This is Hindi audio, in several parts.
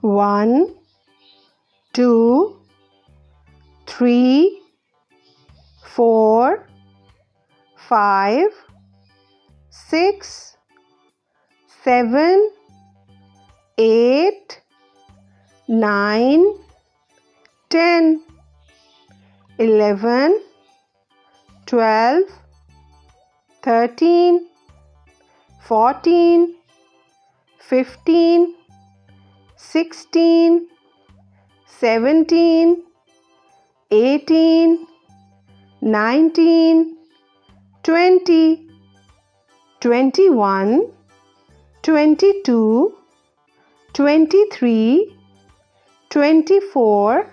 1, 2, 3, 4, 5, 6, 7, 8, 9, 10, 11, 12, 13, 14, 15, 16, 17, 18, 19, 20, 21, 22, 23, 24,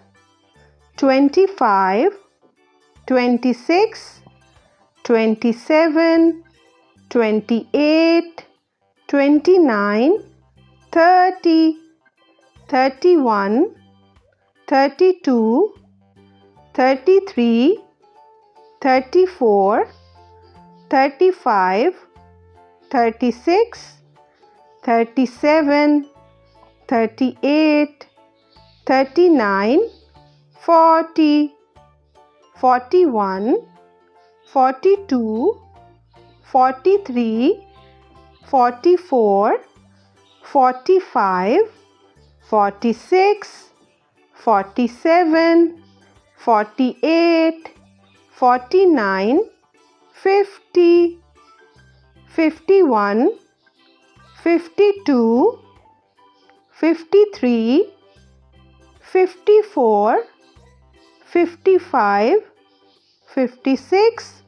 25, 26, 27, 28, 29, 30, 31, 32, 33, 34, 35, 36, 37, 38, 39, 40, 41, 42, 43, 44, 45, 46, 47, 48, 49, 50, 51, 52, 53, 54, 55, 56,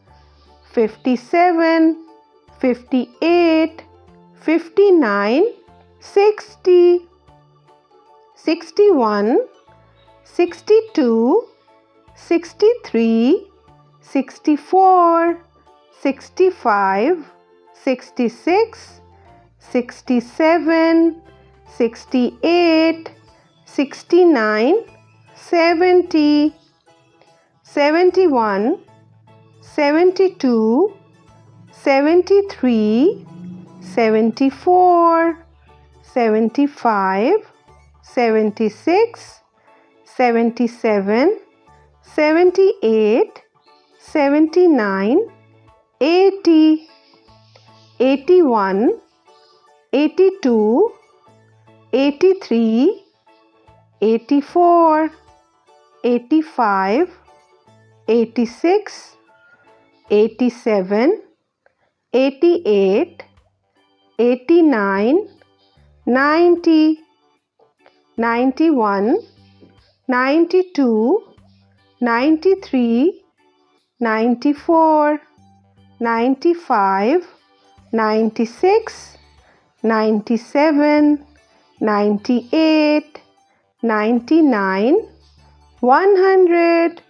57, 58, 59, 60, 61, 62, 63, 64, 65, 66, 67, 68, 69, 70, 71, 72, 73, 74, 75, 76, 77, 78, 79, 80, 81, 82, 83, 84, 85, 86, 87, 88, 89, 90, 91, 92, 93, 94, 95, 96, 97, 98, 99, 100.